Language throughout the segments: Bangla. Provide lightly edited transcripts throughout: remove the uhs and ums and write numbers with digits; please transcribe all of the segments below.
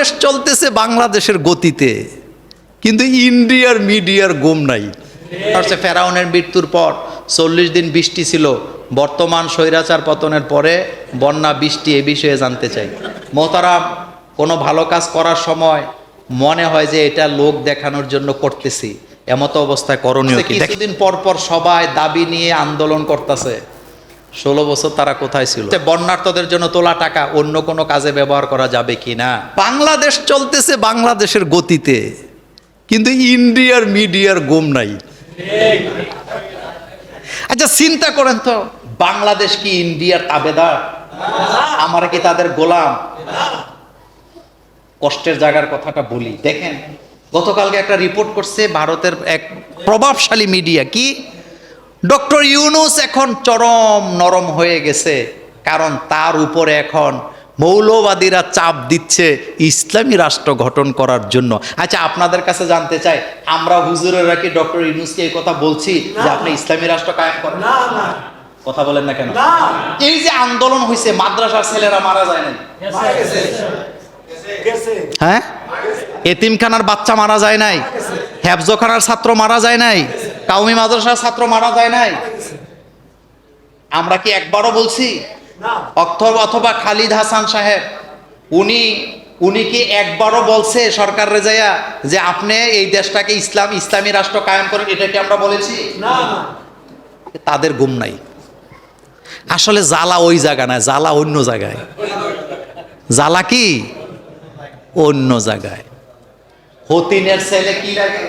বাংলাদেশ চলতেছে বাংলাদেশের গতিতে, কিন্তু ইন্ডিয়ার মিডিয়ার গুম নাই। ফেরাউনের মৃত্যুর পর 40 দিন বৃষ্টি ছিল, বর্তমান স্বৈরাচার পতনের পরে বন্যা বৃষ্টি এ বিষয়ে জানতে চাই। মোহতারাম, কোনো ভালো কাজ করার সময় মনে হয় যে এটা লোক দেখানোর জন্য করতেছি, এমতো অবস্থায় করণীয় কি? কিছুদিন পর পর সবাই দাবি নিয়ে আন্দোলন করতেছে। 16 বছর তারা কোথায় ছিল? বন্যার্তদের জন্য তোলা টাকা অন্য কোনো কাজে ব্যবহার করা যাবে কি না? বাংলাদেশ চলতেছে বাংলাদেশের গতিতে, কিন্তু ইন্ডিয়ার মিডিয়ার গুম নাই। আচ্ছা চিন্তা করেন তো, বাংলাদেশ কি ইন্ডিয়ার তাবেদার? আমরা কি তাদের গোলাম? কষ্টের জায়গার কথাটা বলি, দেখেন গতকালকে একটা রিপোর্ট করছে ভারতের এক প্রভাবশালী মিডিয়া, কি ডক্টর ইউনূস এখন চরম নরম হয়ে গেছে, কারণ তার উপরে এখন মৌলবাদীরা চাপ দিচ্ছে ইসলামী রাষ্ট্র গঠন করার জন্য। আচ্ছা আপনাদের কাছে জানতে চাই, আমরা হুজুরেরা কি ডক্টর ইউনূসকে এই কথা বলছি যে আপনি ইসলামী রাষ্ট্র কায়েম করেন? না, কথা বলেন না কেন? এই যে আন্দোলন হয়েছে, মাদ্রাসার ছেলেরা মারা যায় নাই? হ্যাঁ, এতিমখানার বাচ্চা মারা যায় নাই? হেফজখানার ছাত্র মারা যায় নাই? কাউমি মাদ্রাসার ছাত্র মারা যায় নাই? আমরা কি একবারও বলছি? অথবা খালিদ হাসান সাহেব উনি কি একবারও বলছে সরকার রেজায়া যে আপনি এই দেশটাকে ইসলামী রাষ্ট্র কায়েম করেন? এটা কি আমরা বলেছি? না। তাদের গুম নাই। আসলে জ্বালা ওই জায়গা না, জ্বালা অন্য জায়গায়। জ্বালা কি অন্য জায়গায়। হতিনের ছেলে কি লাগে?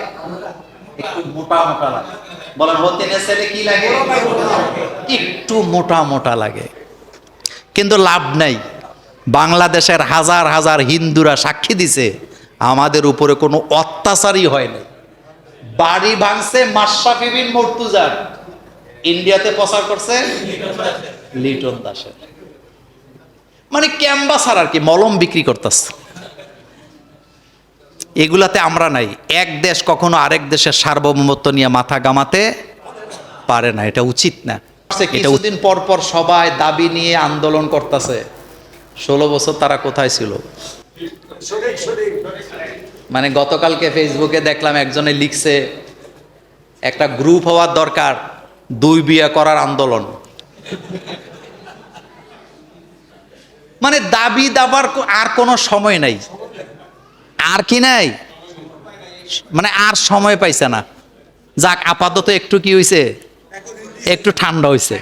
একটু মোটা মোটা লাগে। বলেন, হতিনের ছেলে কি লাগে? একটু মোটা মোটা লাগে। কিন্তু লাভ নাই, বাংলাদেশের হাজার হাজার হিন্দুরা সাক্ষী দিছে আমাদের উপরে কোনো অত্যাচারই হয় নাই। বাড়ি ভাঙছে মাশরাফি বিন মুর্তজার, ইন্ডিয়াতে প্রচার করছে লিটন দাসের। মানে ক্যাম্বাসার আর কি, মলম বিক্রি করতেছে। এগুলাতে আমরা নাই। এক দেশ কখনো আরেক দেশের সার্বভৌমত্ব নিয়ে মাথা গামাতে পারে না, এটা উচিত না। কিছুদিন পর পর সবাই দাবি নিয়ে আন্দোলন করতেছে। 16 বছর তারা কোথায় ছিল? মানে গতকালকে ফেসবুকে দেখলাম একজনে লিখছে একটা গ্রুপ হওয়ার দরকার, 2 বিয়ে করার আন্দোলন। মানে দাবি দাবার আর কোনো সময় নাই, আর কি নাই, মানে আর সময় পাইছে না। যাক, আপাতত একটু কি হইছে, একটু ঠান্ডা হইছে।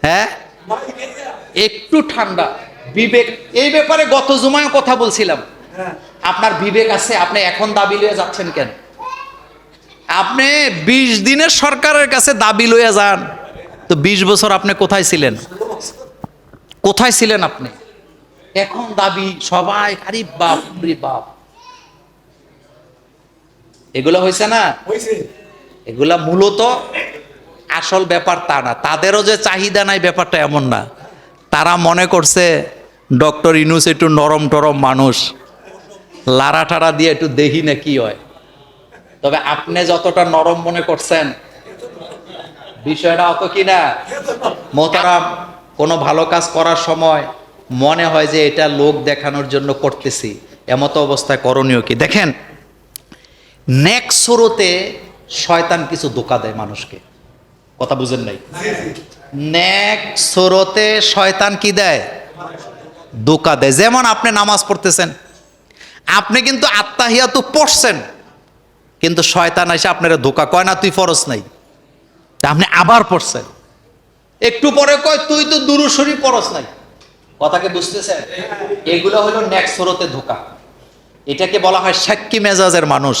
হ্যাঁ, একটু ঠান্ডা। বিবেক, এই ব্যাপারে গত জুমায় কথা বলছিলাম। আপনার বিবেক আছে? আপনি এখন দাবি লইয়া যাচ্ছেন কেন? আপনি 20 দিনের সরকারের কাছে দাবি লইয়া যান, তো 20 বছর আপনি কোথায় ছিলেন? কোথায় ছিলেন আপনি? এখন দাবি সবাই, আরে বাপ রে বাপ। এগুলো হয়েছে না? এগুলা মূলত আসল ব্যাপার তা না। তাদেরও যে চাহিদা নাই ব্যাপারটা এমন না। তারা মনে করছে ডক্টর ইউনূস একটু নরম টরম মানুষ, লারা টারা দিয়ে একটু দেখি না কি হয়। তবে আপনি যতটা নরম মনে করছেন বিষয়টা অত কি না। মোহতারাম, কোনো ভালো কাজ করার সময় মনে হয় যে এটা লোক দেখানোর জন্য করতেছি, এমতো অবস্থায় করণীয় কি? দেখেন, নেক সুরতে শয়তান কিছু ধোঁকা দেয় মানুষকে। কথা বুঝেন নাই? নেক সুরতে শয়তান কি দেয়? ধোঁকা দেয়। যেমন আপনি নামাজ পড়তেছেন, আপনি কিন্তু আত্তাহিয়াতু পড়ছেন, কিন্তু শয়তান এসে আপনারা ধোঁকা কয় না তুই ফরজ নাই, আপনি আবার পড়ছেন। একটু পরে কয় তুই তো দুরূদ শরীফ পড়ছ নাই। কথাকে বুঝতেছেন? এগুলো হলো নেক সুরতে ধোঁকা। এটাকে বলা হয় সাক্ষী মেজাজের মানুষ।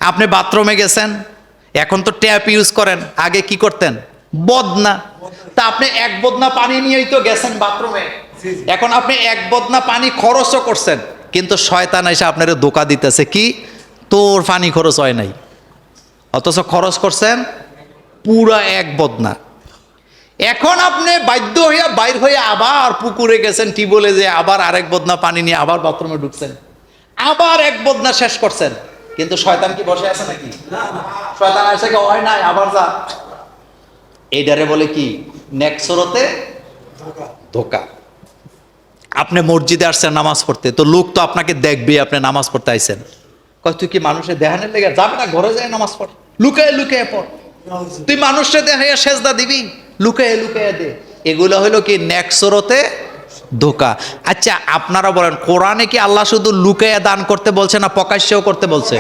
আপনি বাথরুমে গেছেন, এখন তো ট্যাপ ইউজ করেন, আগে কি করতেন? বদনা। তা আপনি 1 বদনা পানি নিয়েই তো গেছেন বাথরুমে, এখন আপনি 1 বদনা পানি খরচও করছেন, কিন্তু শয়তান এসে আপনার ধোঁকা দিতেছে কি তোর পানি খরচ হয় নাই, অথচ খরচ করছেন পুরা 1 বদনা। এখন আপনি বাধ্য হইয়া বাইর হয়ে আবার পুকুরে গেছেন, টিবলে যে আবার আরেক বদনা পানি নিয়ে আবার বাথরুমে ঢুকছেন, আবার 1 বদনা শেষ করছেন, কিন্তু শয়তান কি বসে আছে নাকি? শয়তান এসে কি হয় নাই, আবার যা। এইটারে বলে কি? নেক সুরতে ধোঁকা। আপনি মসজিদে আসছেন নামাজ পড়তে, তো লোক তো আপনাকে দেখবে আপনি নামাজ পড়তে আইছেন। কয় তুই কি মানুষের দেহানের লেগে যাবে না, ঘরে যায় নামাজ পড়, লুকায় লুকায় পড়। তুই মানুষের দেহাইয়া সেজদা দিবি, লুকায় লুকায় দে। এগুলো হলো কি নেক্সরতে ধোকা। আচ্ছা আপনারা বলেন, কোরআনে কি আল্লাহ শুধু লুকায়া দান করতে বলছে না প্রকাশ্যেও করতে বলছে?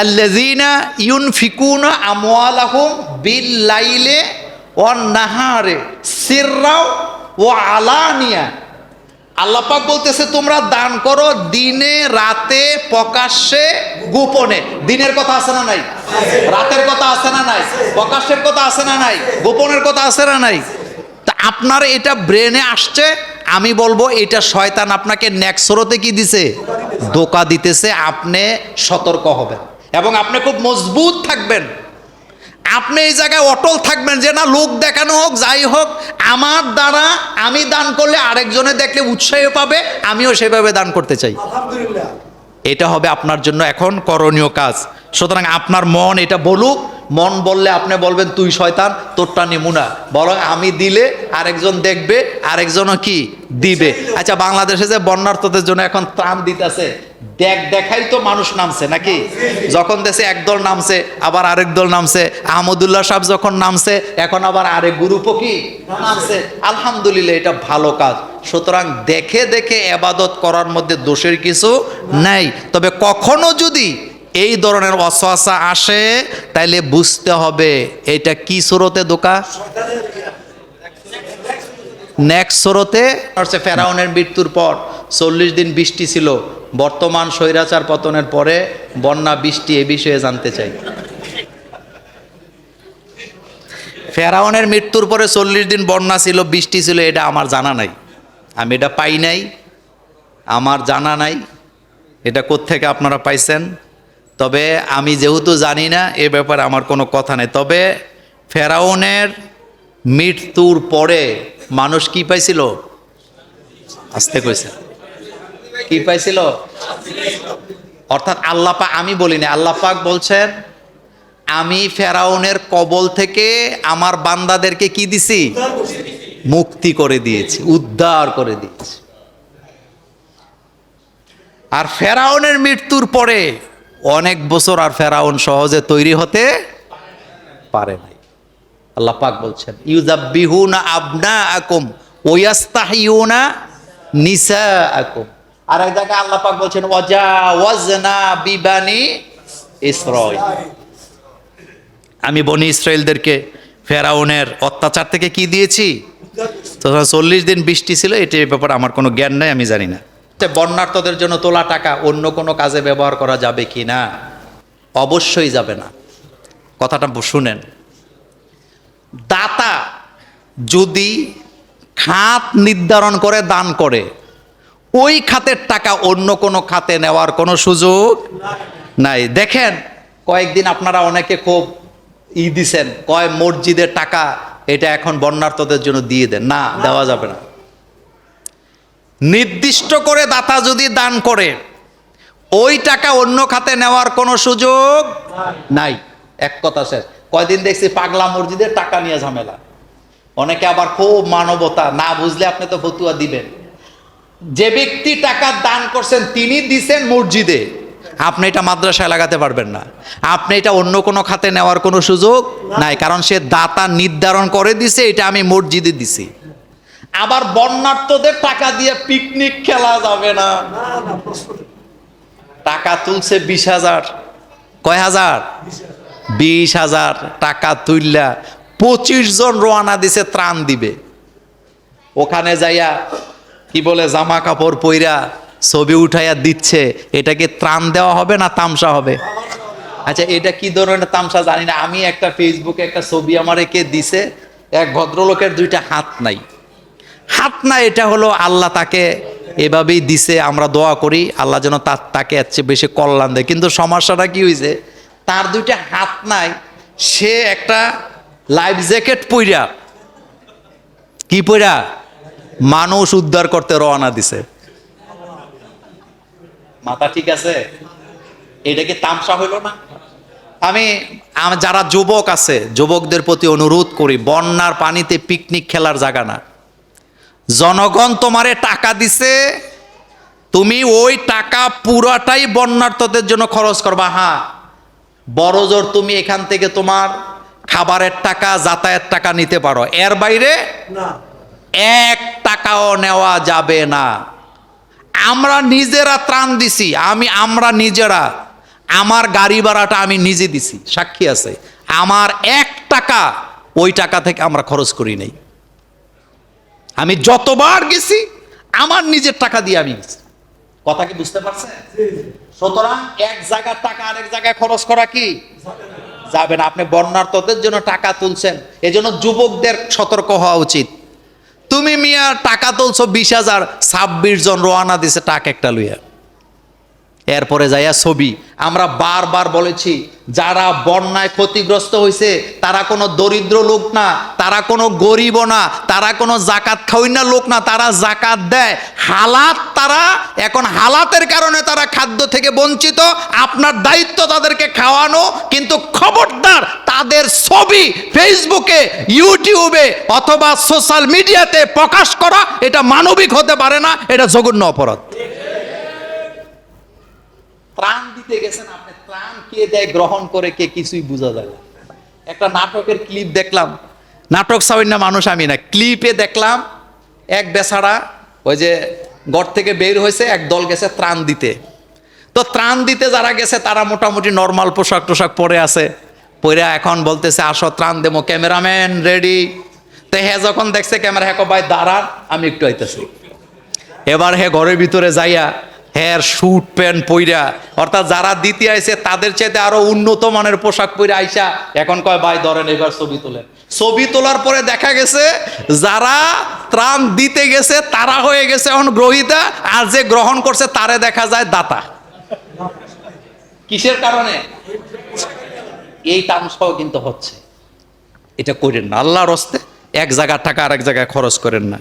আল্লাযীনা ইউনফিকুনা আমওয়ালাহুম বিল লাইলে ওয়ান নাহারে সিররাও ওয়া আলানিয়া। আল্লাহ পাক বলতেছে তোমরা দান করো দিনে রাতে, প্রকাশ্যে গোপনে। দিনের কথা আছে না নাই? রাতের কথা আছে না নাই? প্রকাশ্যের কথা আছে না নাই? গোপনের কথা আছে না নাই? তা আপনার এটা ব্রেনে আসছে, আমি বলবো এটা শয়তান আপনাকে নেক্সরতে কি দিছে, ধোঁকা দিতেছে। আপনি সতর্ক হবেন এবং আপনি খুব মজবুত থাকবেন। আপনি এই জায়গায় অটল থাকবেন যে না, লোক দেখানো হোক যাই হোক, আমার দ্বারা আমি দান করলে আরেকজনে দেখলে উৎসাহ পাবে, আমিও সেভাবে দান করতে চাই। আলহামদুলিল্লাহ, এটা হবে আপনার জন্য এখন করণীয় কাজ। সুতরাং আপনার মন এটা বলুক। মন বললে আপনি বলবেন তুই শয়তান, তোরটা নিমুনা, বরং আমি দিলে আরেকজন দেখবে, আরেকজনও কি দিবে। আচ্ছা বাংলাদেশে যে বন্যার্থদের জন্য এখন ত্রাণ দিতেছে, দেখাই তো মানুষ নামছে নাকি? যখন দেশে একদল নামছে, আবার আরেক দল নামছে। আহমদুল্লাহ সাহেব যখন নামছে, এখন আবার আরেক গ্রুপও কি নামছে। আলহামদুলিল্লাহ, এটা ভালো কাজ। সুতরাং দেখে দেখে ইবাদত করার মধ্যে দোষের কিছু নাই। তবে কখনো যদি এই ধরনের ওয়াসওয়াসা আসে, তাইলে বুঝতে হবে এটা কি সুরতে ধোঁকা। নেক্সট সুরতে হচ্ছে ফেরাউনের মৃত্যুর পর 40 দিন বৃষ্টি ছিল। বর্তমান স্বৈরাচার পতনের পরে বন্যা বৃষ্টি, এ বিষয়ে জানতে চাই। ফেরাউনের মৃত্যুর পরে 40 দিন বন্যা ছিল, বৃষ্টি ছিল, এটা আমার জানা নাই, আমি এটা পাই নাই, আমার জানা নাই। এটা কোত্থেকে আপনারা পাইছেন? তবে আমি যেহেতু জানি না, এ ব্যাপারে আমার কোনো কথা নেই। তবে ফেরাউনের মৃত্যুর পরে মানুষ কি পাইছিল? আসতে কইছে কি পাইছিল? অর্থাৎ আল্লাহ পাক, আমি বলিনি, আল্লাহ পাক বলছেন আমি ফেরাউনের কবল থেকে আমার বান্দাদেরকে কি দিছি? মুক্তি করে দিয়েছি, উদ্ধার করে দিয়েছি। আর ফেরাউনের মৃত্যুর পরে অনেক বছর আর ফেরাউন সহজে তৈরি হতে পারে নাই। আল্লাহ পাক বলছেন ইউযাব্বিহুনা আবনাআকুম ওয়া ইস্তাহয়ুনা নিসাআকুম। আর এক জায়গায় আল্লাহ পাক বলছেন ওয়াজাওয়াজনা বিবানি ইসরাঈল। আমি বনি ইসরাইলদেরকে ফেরাউনের অত্যাচার থেকে কি দিয়েছি? তো 40 দিন বৃষ্টি ছিল, এটির ব্যাপারে আমার কোনো জ্ঞান নাই, আমি জানি না। বন্যার্থদের জন্য তোলা টাকা অন্য কোনো কাজে ব্যবহার করা যাবে কি না? অবশ্যই যাবে না। কথাটা শুনেন, দাতা যদি খাত নির্ধারণ করে দান করে, ওই খাতের টাকা অন্য কোনো খাতে নেওয়ার কোনো সুযোগ নাই। দেখেন কয়েকদিন আপনারা অনেকে খুব দিছেন, কয় মসজিদের টাকা এটা এখন বন্যার্থদের জন্য দিয়ে দেন। না, দেওয়া যাবে না। নির্দিষ্ট করে দাতা যদি দান করে, ওই টাকা অন্য খাতে নেওয়ার কোনো সুযোগ নাই। এক কথা শেষ। কয়দিন দেখছি পাগলা মসজিদের টাকা নিয়ে ঝামেলা। অনেকে আবার খুব মানবতা, না বুঝলে আপনি তো ফতুয়া দিবেন। যে ব্যক্তি টাকা দান করছেন তিনি দিছেন মসজিদে, আপনি এটা মাদ্রাসায় লাগাতে পারবেন না, আপনি এটা অন্য কোনো খাতে নেওয়ার কোনো সুযোগ নাই, কারণ সে দাতা নির্ধারণ করে দিছে এটা আমি মসজিদে দিছি। আবার বন্যার্থদের টাকা দিয়ে পিকনিক খেলা যাবে না। টাকা তুলছে 20,000, কয় হাজার? 20,000 টাকা তুললা 25 জন রওনা দিছে ত্রাণ দিবে। ওখানে যাইয়া কি বলে জামা কাপড় পইরা ছবি উঠাইয়া দিচ্ছে, এটা কি ত্রাণ দেওয়া হবে না তামসা হবে? আচ্ছা এটা কি ধরনের তামসা জানি না। আমি একটা ফেসবুকে একটা ছবি আমারে কে দিছে, এক ভদ্রলোকের 2টা হাত নাই। হাত না, এটা হলো আল্লাহ তাকে এভাবেই দিছে, আমরা দোয়া করি আল্লাহ যেন তাকে এর চেয়ে বেশি কল্যাণ দেয়। কিন্তু সমস্যাটা কি হয়েছে, তার 2টা হাত নাই, সে একটা লাইফ জ্যাকেট পইরা, কি পইরা মানুষ উদ্ধার করতে রওনা দিছে। মাথা ঠিক আছে? এটা কি তামসা হইল না? আমি যারা যুবক আছে, যুবকদের প্রতি অনুরোধ করি, বন্যার পানিতে পিকনিক খেলার জায়গা না। জনগণ তোমারে টাকা দিছে, তুমি ওই টাকা পুরাটাই বন্যার্থদের জন্য খরচ করবা। হ্যাঁ, বড় জোর তুমি এখান থেকে তোমার খাবারের টাকা, যাতায়াত টাকা নিতে পারো, এর বাইরে না। 1 টাকাও নেওয়া যাবে না। আমরা নিজেরা ত্রাণ দিছি, আমরা নিজেরা, আমার গাড়ি ভাড়াটা আমি নিজে দিছি, সাক্ষী আছে। আমার 1 টাকা ওই টাকা থেকে আমরা খরচ করি নাই। আমি যতবার গেছি আমার নিজের টাকা দিয়ে আমি গেছি। কথা কি বুঝতে পারছেন? সুতরাং এক জায়গার টাকা আরেক জায়গায় খরচ করা কি যাবে না। আপনি বন্যার্থদের জন্য টাকা তুলছেন, এজন্য যুবকদের সতর্ক হওয়া উচিত। তুমি মিয়া টাকা তুলছো 20,000, 26 জন রওনা দিছে টাকা একটা লইয়া, এরপরে যাইয়া ছবি। আমরা বারবার বলেছি, যারা বন্যায় ক্ষতিগ্রস্ত হয়েছে তারা কোনো দরিদ্র লোক না, তারা কোনো গরিবও না, তারা কোনো জাকাত খাওয়িনা লোক না, তারা জাকাত দেয়। হালাত, তারা এখন হালাতের কারণে তারা খাদ্য থেকে বঞ্চিত। আপনার দায়িত্ব তাদেরকে খাওয়ানো, কিন্তু খবরদার তাদের ছবি ফেসবুকে, ইউটিউবে অথবা সোশ্যাল মিডিয়াতে প্রকাশ করা এটা মানবিক হতে পারে না, এটা জঘন্য অপরাধ। ত্রাণ দিতে গেছেন আপনি, ত্রাণ কে দেয়, গ্রহণ করে কে, কিছুই বোঝা যায় না। একটা নাটকের ক্লিপ দেখলাম, নাটক সাউন্ড না মানুষ আমি না, ক্লিপে দেখলাম এক বেচারা ওই যে ঘর থেকে বের হয়েছে, এক দল গেছে ত্রাণ দিতে। তো ত্রাণ দিতে যারা গেছে তারা মোটামুটি নর্মাল পোশাক টোশাক পরে আছে, পরে এখন বলতেছে আসো ত্রাণ দেবো, ক্যামেরাম্যান রেডি। তো হ্যাঁ যখন দেখছে ক্যামেরা, হ্যাঁ ভাই দাঁড়ান আমি একটু আইতেছি। এবার হে ঘরের ভিতরে যাইয়া হ্যাঁ স্যুট প্যান্ট পইরা, অর্থাৎ যারা দিতে আইছে তাদের চাইতে আরো উন্নত মানের পোশাক পরে আইসা এখন কয় ভাই ধরেন এবার ছবি তোলেন। ছবি তোলার পরে দেখা গেছে যারা ত্রাণ দিতে গেছে তারা হয়ে গেছে এখন গ্রহীতা, আর যে গ্রহণ করছে তারে দেখা যায় দাতা। কিসের কারণে? এই তামসাও কিন্তু হচ্ছে। এটা করেন না, আল্লাহর হস্তে এক জায়গার টাকা আরেক জায়গায় খরচ করেন না।